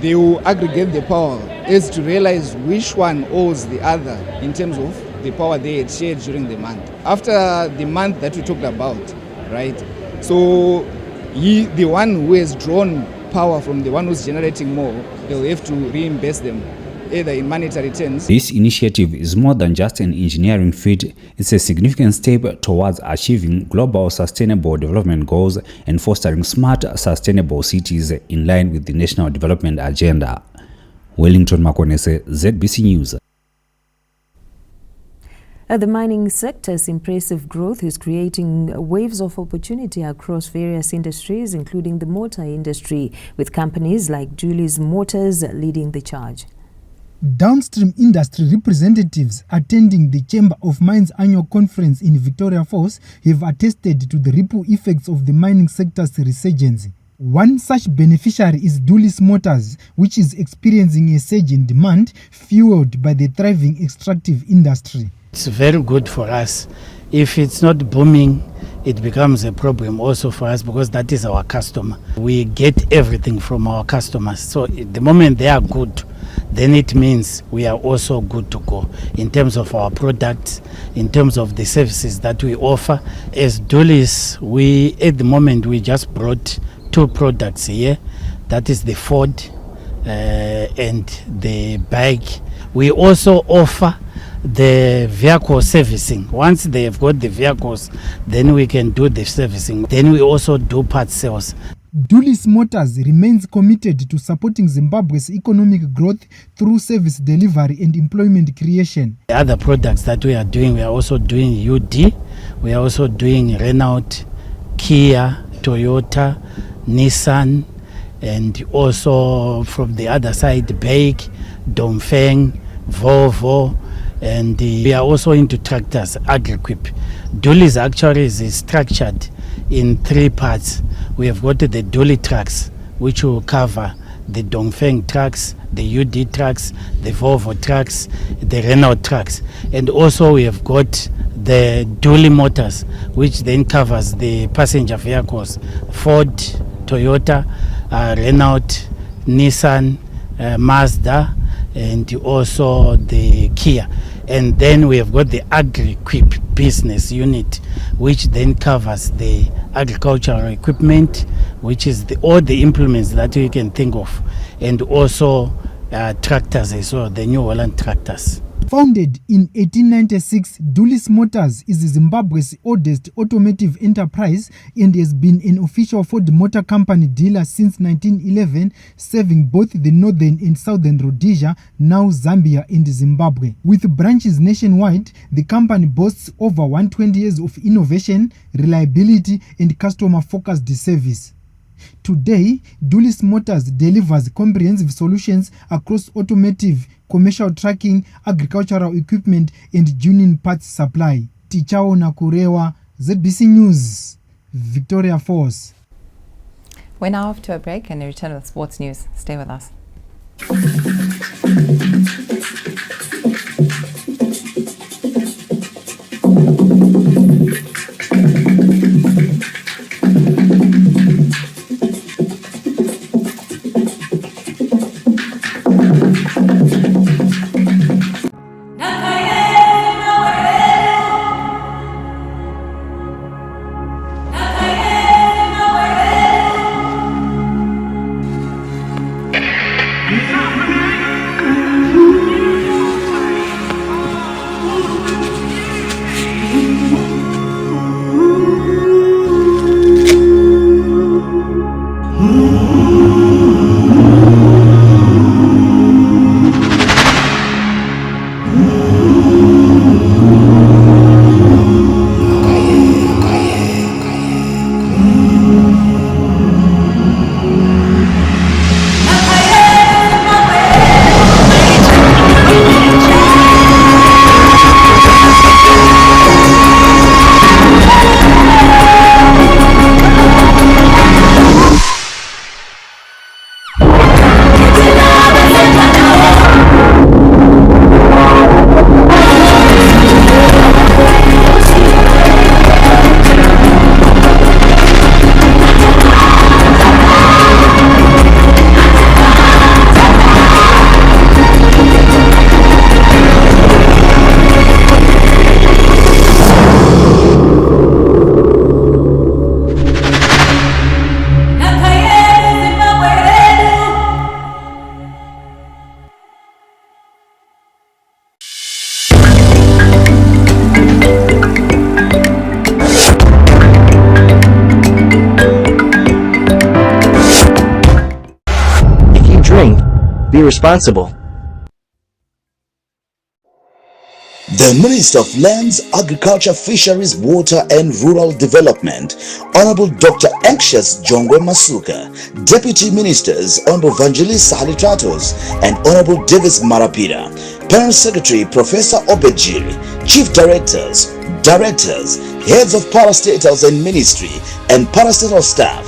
they will aggregate the power as to realize which one owes the other in terms of the power they had shared during the month. After the month that we talked about, right? So the one who has drawn power from the one who's generating more, they'll have to reimburse them either in monetary terms. This initiative is more than just an engineering feat. It's a significant step towards achieving global sustainable development goals and fostering smart, sustainable cities in line with the National Development Agenda. Wellington Makonese, ZBC News. The mining sector's impressive growth is creating waves of opportunity across various industries, including the motor industry, with companies like Julie's Motors leading the charge. Downstream industry representatives attending the Chamber of Mines annual conference in Victoria Falls have attested to the ripple effects of the mining sector's resurgence. One such beneficiary is Julie's Motors, which is experiencing a surge in demand fueled by the thriving extractive industry. It's very good for us. If it's not booming, it becomes a problem also for us because that is our customer. We get everything from our customers. So the moment they are good, then it means we are also good to go in terms of our products, in terms of the services that we offer. As Julie's, at the moment we just brought 2 products here. That is the Ford and the bike. We also offer the vehicle servicing. Once they have got the vehicles, then we can do the servicing. Then we also do part sales. Dulles Motors remains committed to supporting Zimbabwe's economic growth through service delivery and employment creation. The other products that we are doing, we are also doing UD, we are also doing Renault, Kia, Toyota, Nissan, and also from the other side, BAIC, Dongfeng, Volvo, and we are also into tractors, Agri-Equip. Dulles actually is structured in 3 parts. We have got the Dulles trucks, which will cover the Dongfeng trucks, the UD trucks, the Volvo trucks, the Renault trucks. And also we have got the Dulles Motors, which then covers the passenger vehicles, Ford, Toyota, Renault, Nissan, Mazda, and also the Kia. And then we have got the Agri-Equip business unit, which then covers the agricultural equipment, which is all the implements that you can think of, and also tractors as well, the New Holland tractors. Founded in 1896, Dulles Motors is Zimbabwe's oldest automotive enterprise and has been an official Ford Motor Company dealer since 1911, serving both the northern and southern Rhodesia, now Zambia and Zimbabwe. With branches nationwide, the company boasts over 120 years of innovation, reliability, and customer-focused service. Today, Dulles Motors delivers comprehensive solutions across automotive, commercial trucking, agricultural equipment, and tuning parts supply. Tichao Nakurewa, ZBC News, Victoria Falls. We're now off to a break and return with sports news. Stay with us. Be responsible. The Minister of Lands, Agriculture, Fisheries, Water and Rural Development, Honorable Dr. Anxious Jongwe Masuka, Deputy Ministers, Honorable Vangelis Halitratos and Honorable Davis Marapira, Parent Secretary Professor Obejiri, Chief Directors, Heads of Parastatals and Ministry and Parastatal Staff,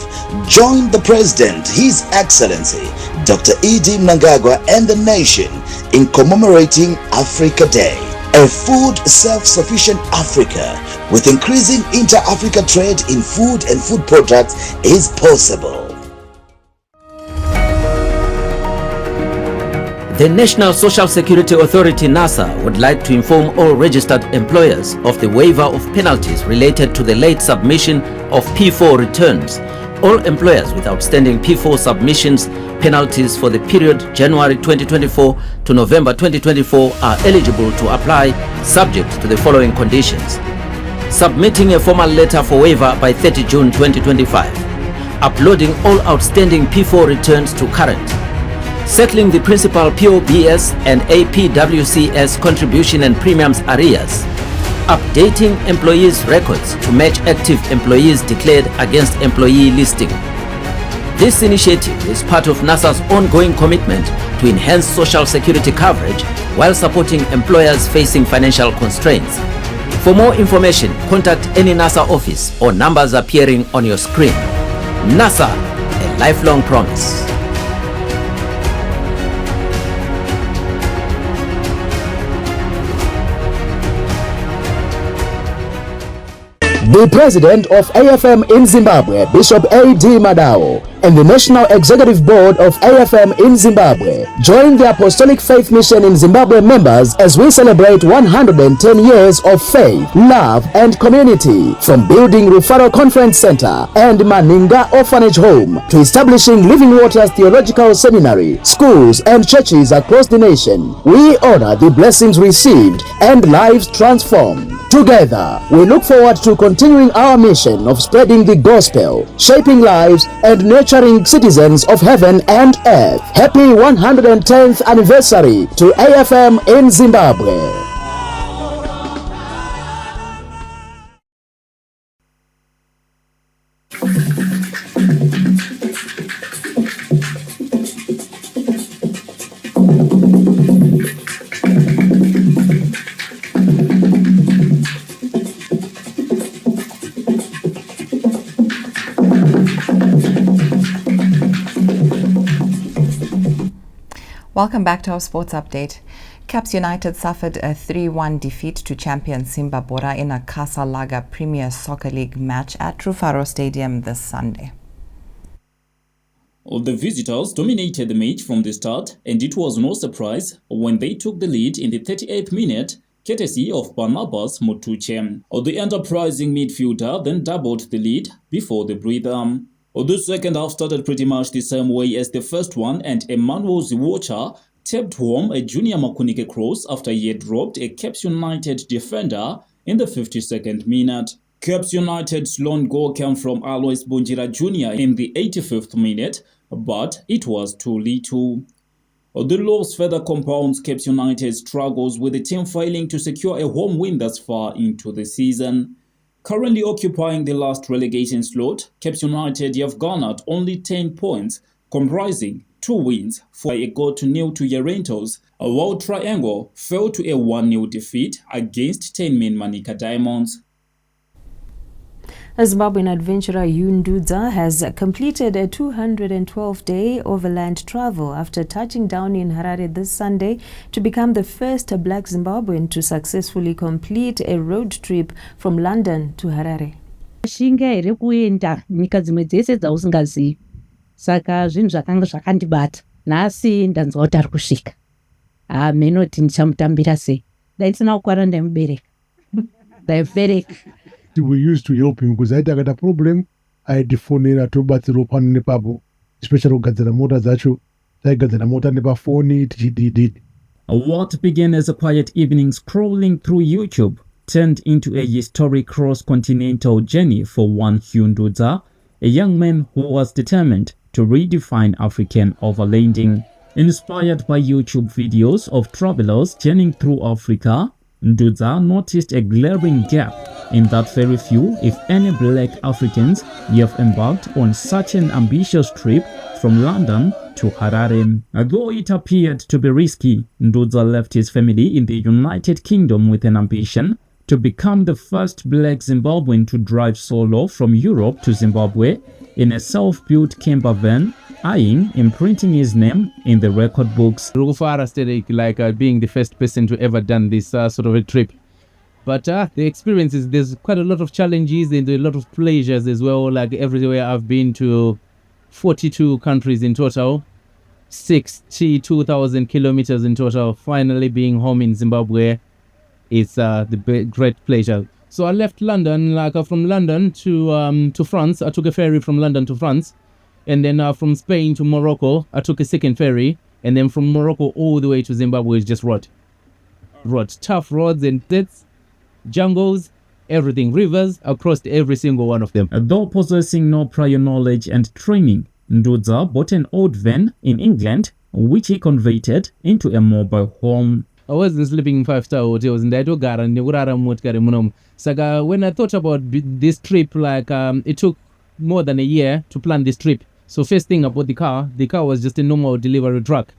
join the President, His Excellency, Dr. E.D. Mnangagwa and the nation in commemorating Africa Day. A food self-sufficient Africa with increasing inter-Africa trade in food and food products is possible. The National Social Security Authority (NASA) would like to inform all registered employers of the waiver of penalties related to the late submission of P4 returns. All employers with outstanding P4 submissions penalties for the period January 2024 to November 2024 are eligible to apply, subject to the following conditions: submitting a formal letter for waiver by 30 June 2025, uploading all outstanding P4 returns to current, settling the principal POBS and APWCS contribution and premiums arrears, updating employees' records to match active employees declared against employee listing. This initiative is part of NASA's ongoing commitment to enhance social security coverage while supporting employers facing financial constraints. For more information, contact any NASA office or numbers appearing on your screen. NASA, a lifelong promise. The president of AFM in Zimbabwe, Bishop A.D. Madao, and the National Executive Board of AFM in Zimbabwe join the Apostolic Faith Mission in Zimbabwe members as we celebrate 110 years of faith, love, and community, from building Rufaro Conference Center and Maninga Orphanage Home to establishing Living Waters Theological Seminary, schools, and churches across the nation. We honor the blessings received and lives transformed. Together, we look forward to continuing our mission of spreading the gospel, shaping lives, and nurturing citizens of heaven and earth. Happy 110th anniversary to AFM in Zimbabwe. Welcome back to our sports update. Caps United suffered a 3-1 defeat to champion Simba Bora in a Casa Laga Premier Soccer League match at Rufaro Stadium this Sunday. The visitors dominated the match from the start, and it was no surprise when they took the lead in the 38th minute, courtesy of Barnabas Motuche. The enterprising midfielder then doubled the lead before the breather. The second half started pretty much the same way as the first one, and Emmanuel Ziwocha tapped home a Junior Makunike cross after he had dropped a Caps United defender in the 52nd minute. Caps United's lone goal came from Alois Bunjira Jr. in the 85th minute, but it was too little. The loss further compounds Caps United's struggles, with the team failing to secure a home win thus far into the season. Currently occupying the last relegation slot, Caps United have garnered only 10 points, comprising 2 wins for a 0-0 to Yarentos, while Triangle fell to a 1-0 defeat against 10-man Manika Diamonds. A Zimbabwean adventurer Yundudza has completed a 212-day overland travel after touching down in Harare this Sunday to become the first black Zimbabwean to successfully complete a road trip from London to Harare. Shinga ere kuenda nyika dzimwe dzese dzausingazivi. Saka zvinhu zvakanga zvakandibata. Nhasi ndanzwa kuti ari kusvika. Menoti ndichamutambira sei. Dai ndisina kukwana ndaimubereka. Ndaimubereka. We used to help him because I had a problem. I had the phone in to batsiro pan nepapo, especially kugadzira mota dzacho. Taigadzira mota nepa phone tichidid. What began as a quiet evening scrolling through YouTube turned into a historic cross-continental journey for one Hyundudza, a young man who was determined to redefine African overlanding. Inspired by YouTube videos of travelers journeying through Africa, Ndudza noticed a glaring gap in that very few, if any, black Africans have embarked on such an ambitious trip from London to Harare. Although it appeared to be risky, Ndudza left his family in the United Kingdom with an ambition to become the first black Zimbabwean to drive solo from Europe to Zimbabwe in a self-built camper van, eyeing imprinting his name in the record books. Like being the first person to ever done this sort of a trip. But the experiences, there's quite a lot of challenges and a lot of pleasures as well. Like everywhere I've been to 42 countries in total, 62,000 kilometers in total. Finally being home in Zimbabwe, it's the great pleasure. So I left London, from London to France. I took a ferry from London to France. And then from Spain to Morocco, I took a second ferry. And then from Morocco all the way to Zimbabwe is just road. Tough roads and deserts, jungles, everything, rivers across every single one of them. Though possessing no prior knowledge and training, Ndudza bought an old van in England, which he converted into a mobile home. I wasn't sleeping in 5-star hotels in Daitogara and Neurara Motkari Munom. Saka, when I thought about this trip, like it took more than a year to plan this trip. So first thing about the car was just a normal delivery truck.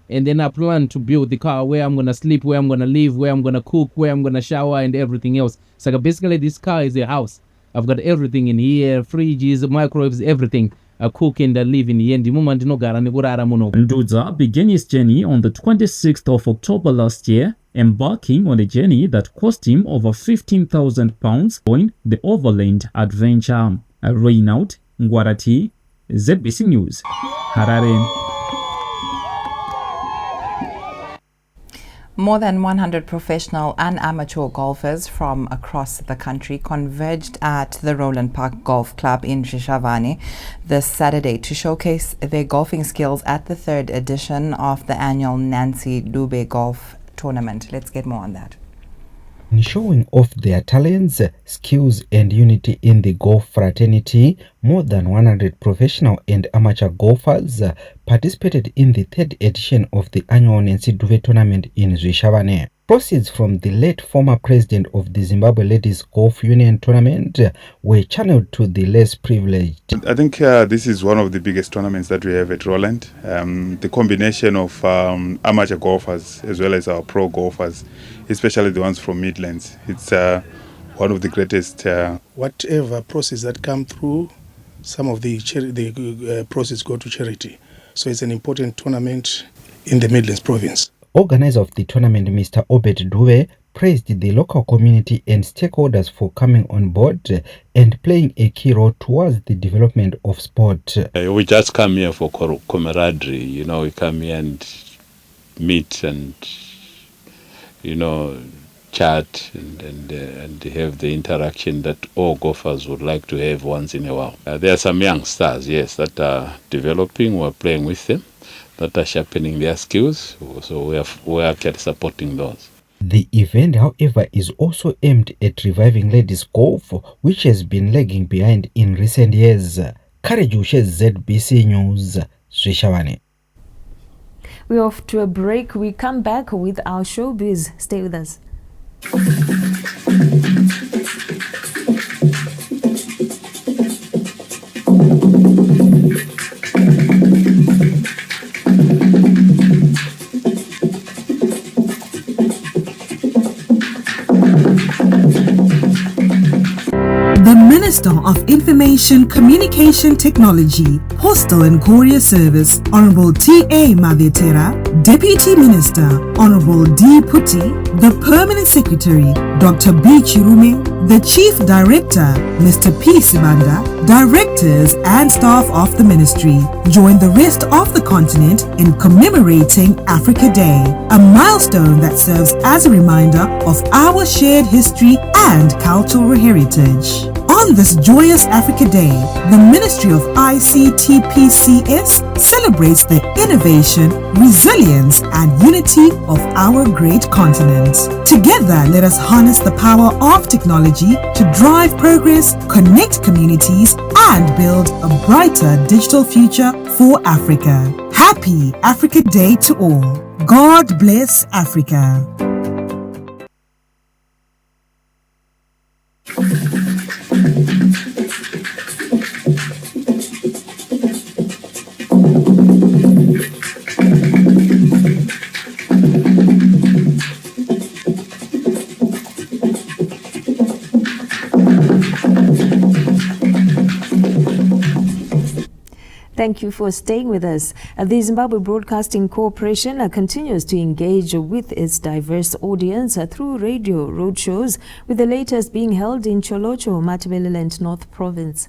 And then I planned to build the car where I'm going to sleep, where I'm going to live, where I'm going to cook, where I'm going to shower and everything else. So basically this car is a house. I've got everything in here, fridges, microwaves, everything. I cook and I live in here. Ndudza began his journey on the 26th of October last year, embarking on a journey that cost him over £15,000 going the overland adventure. Reynaud Ngwarati, ZBC News, Harare. More than 100 professional and amateur golfers from across the country converged at the Roland Park Golf Club in Shishavane this Saturday to showcase their golfing skills at the third edition of the annual Nancy Dube Golf Tournament. Let's get more on that. In showing off their talents, skills and unity in the golf fraternity, more than 100 professional and amateur golfers participated in the third edition of the annual Nancy Dube tournament in Zwishavane. Proceeds from the late former president of the Zimbabwe Ladies Golf Union tournament were channeled to the less privileged. I think this is one of the biggest tournaments that we have at Roland. The combination of amateur golfers as well as our pro golfers, especially the ones from Midlands. It's one of the greatest. Whatever proceeds that come through, some of the proceeds go to charity. So it's an important tournament in the Midlands province. Organizer of the tournament, Mr. Obed Dube, praised the local community and stakeholders for coming on board and playing a key role towards the development of sport. We just come here for camaraderie, you know, we come here and meet and, you know, chat and have the interaction that all golfers would like to have once in a while. There are some young stars, yes, that are developing. We're playing with them, that are sharpening their skills, so we are supporting those. The event, however, is also aimed at reviving ladies golf, which has been lagging behind in recent years. Karejushe, ZBC News, Zwishavane. We're off to a break. We come back with our showbiz. Stay with us. The Minister of Information Communication Technology, Postal and Courier Service, Honorable T.A. Madhetera, Deputy Minister, Honorable D. Putti, the Permanent Secretary, Dr. B. Chirume, the Chief Director, Mr. P. Sibanda, directors and staff of the ministry join the rest of the continent in commemorating Africa Day, a milestone that serves as a reminder of our shared history and cultural heritage. On this joyous Africa Day, the Ministry of ICTPCS celebrates the innovation, resilience, and unity of our great continent. Together, let us harness the power of technology to drive progress, connect communities, and build a brighter digital future for Africa. Happy Africa Day to all. God bless Africa. Thank you for staying with us. The Zimbabwe Broadcasting Corporation continues to engage with its diverse audience through radio roadshows, with the latest being held in Cholocho, Matabeleland, North Province.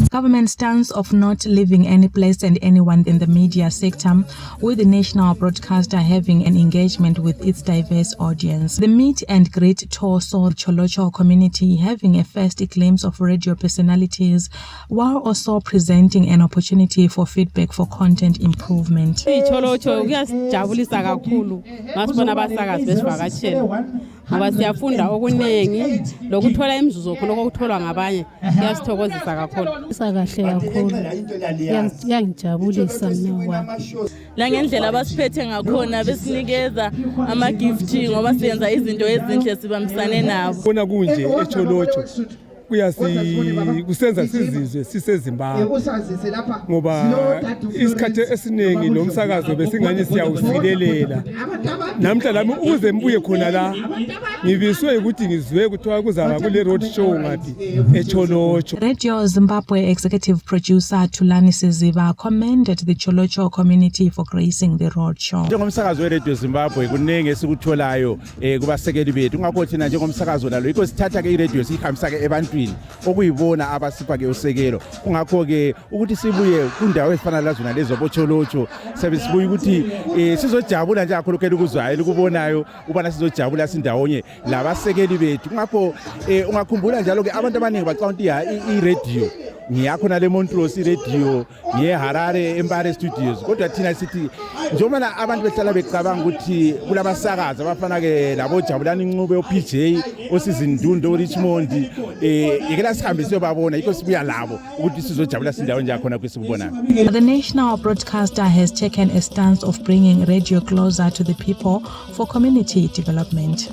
Government stance of not leaving any place and anyone in the media sector, with the national broadcaster having an engagement with its diverse audience. The meet and greet tour saw the Cholocho community having a first glimpse of radio personalities, while also presenting an opportunity for feedback for content improvement. Cholocho kuyasijabulisa kakhulu masibona abasakazi besivakatshela ngoba siyafunda okuningi lokuthola imzuzu khona okutholwa ngabanye kuyasithokozisa kakhulu. Kahle kakhulu yangijabulisa mina la ngendlela abasiphethe ngakhona besinikeza ama gift ngoba siyenza izinto ezinhle sibambisane nabo. Bona kunje eCholocho kusenza sizizwe siseZimbabwe ngoba isikhathi esiningi nomsakazo besinganye siyawusilelela. Namhla lami ukuze mbuye khona la ngibiswe ukuthi ngizwe kuthiwa kuzaba kule road show ngathi eCholocho. Radio Zimbabwe executive producer Thulani Siziba commended the Cholocho community for gracing the road show. Njengomsakazo weRadio Zimbabwe kuningi esikutholayo kubasekeli bethu ngakho thina njengomsakazo nalo yiko sithatha ke iRadio sihambisa ke ebantwini okuyibona abasipha ke usekelo. Kungakho ke ukuthi sibuye kundawo ezifana lazona lezo boCholocho sabe sibuye ukuthi sizojabula nje akhulukela ukuzwayo ukubonayo ubana sizojabula sindawonye labasekeli bethu. Ngakho ungakhumbula njalo ke abantu abaningi bacount ya iRadio ngiyakho nale Montrose iRadio ngeHarare Empire Studios kodwa thina sithi njengoba abantu behlala becabanga ukuthi kulabasakazi abafana ke labo Jabulani Ncube oPJ osizindundo oRichmond ikela sihambise babona yikho sibuya labo ukuthi sizojabula sindawo nje khona kwisibona. The national broadcaster has taken a stance of bringing radio closer to the people for community development.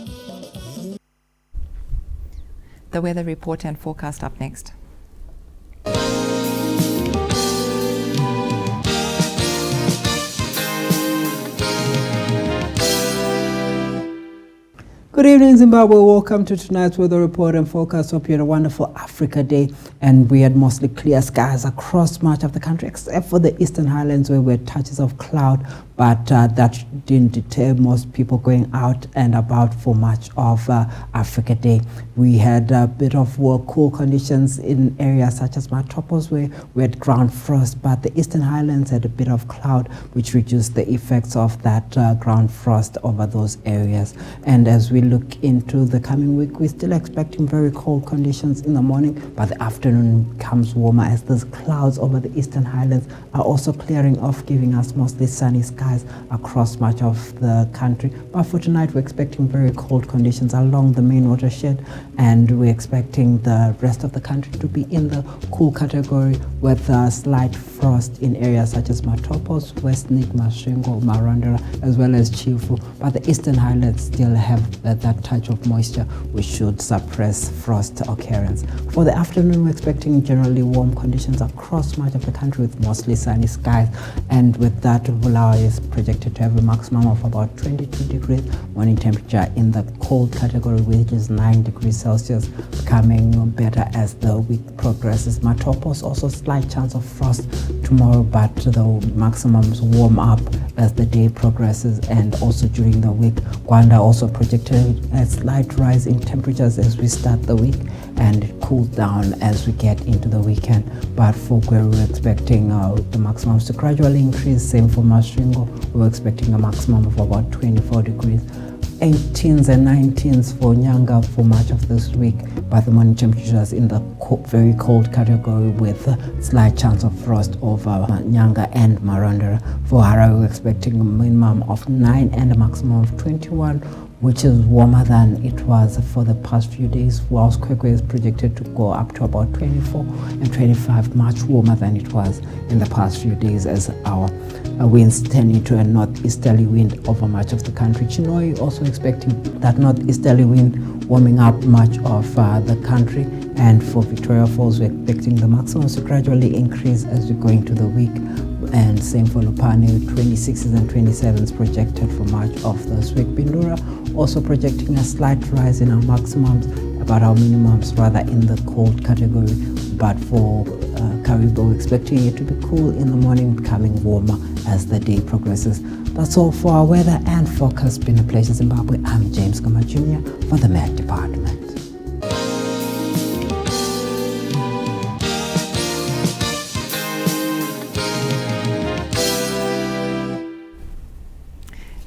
The weather report and forecast up next. Good evening, Zimbabwe. Welcome to tonight's weather report and forecast. Hope you had a wonderful Africa Day, and we had mostly clear skies across much of the country, except for the Eastern Highlands where we had touches of cloud, but that didn't deter most people going out and about for much of Africa Day. We had a bit of cool conditions in areas such as Matopos where we had ground frost, but the Eastern Highlands had a bit of cloud, which reduced the effects of that ground frost over those areas. And as we look into the coming week, we're still expecting very cold conditions in the morning, but the afternoon becomes warmer as those clouds over the Eastern Highlands are also clearing off, giving us mostly sunny skies across much of the country. But for tonight, we're expecting very cold conditions along the main watershed, and we're expecting the rest of the country to be in the cool category with slight frost in areas such as Matopos, Westnik, Masvingo, Marandera, as well as Chifu. But the Eastern Highlands still have that touch of moisture, which should suppress frost occurrence. For the afternoon, we're expecting generally warm conditions across much of the country with mostly sunny skies, and with that, Bulawayo is projected to have a maximum of about 22 degrees. Morning temperature in the cold category, which is 9 degrees Celsius, becoming better as the week progresses. Matopos also slight chance of frost tomorrow, but the maximums warm up as the day progresses and also during the week. Gwanda also projected a slight rise in temperatures as we start the week, and it cools down as we get into the weekend. But for Gweru, we're expecting the maximums to gradually increase. Same for Masvingo, we're expecting a maximum of about 24 degrees. 18s and 19s for Nyanga for much of this week, but the morning temperatures in the very cold category with a slight chance of frost over Nyanga and Marandera. For Harare, we're expecting a minimum of 9 and a maximum of 21, which is warmer than it was for the past few days, whilst Kwekwe is projected to go up to about 24 and 25, much warmer than it was in the past few days as our winds turn into a northeasterly wind over much of the country. Chinoi also expecting that northeasterly wind warming up much of the country, and for Victoria Falls, we're expecting the maximums to gradually increase as we go into the week. And same for Lupane, 26s and 27s projected for much of this week. Bindura also projecting a slight rise in our maximums, about our minimums rather, in the cold category. But for Karibo, we're expecting it to be cool in the morning, becoming warmer as the day progresses. That's all for our weather and forecast. Been a pleasure, Zimbabwe. I'm James Gama Jr. for the Med Department.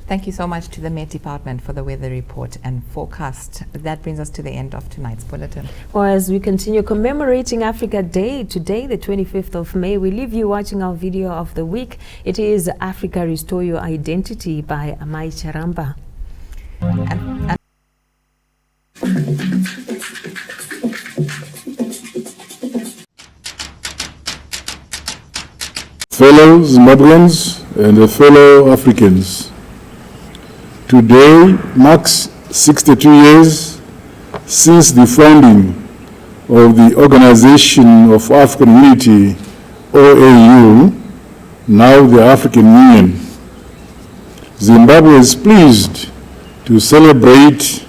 Thank you so much to the Met Department for the weather report and forecast. That brings us to the end of tonight's bulletin. Well, as we continue commemorating Africa Day, today, the 25th of May, we leave you watching our video of the week. It is Africa Restore Your Identity by Amai Charamba. Fellow Zimbabweans and fellow Africans, today marks 62 years since the founding of the Organization of African Unity, OAU, now the African Union. Zimbabwe is pleased to celebrate,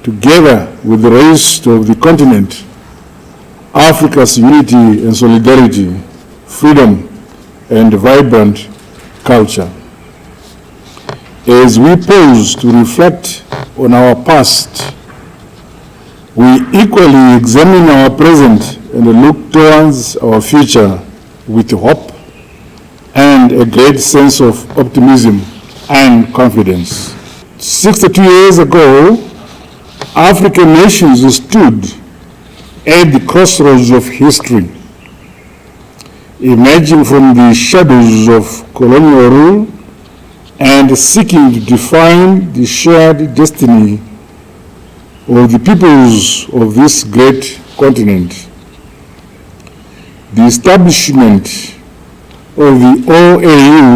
together with the rest of the continent, Africa's unity and solidarity, freedom, and vibrant culture. As we pause to reflect on our past, we equally examine our present and look towards our future with hope and a great sense of optimism and confidence. 62 years ago, African nations stood at the crossroads of history, emerging from the shadows of colonial rule and seeking to define the shared destiny of the peoples of this great continent. The establishment of the OAU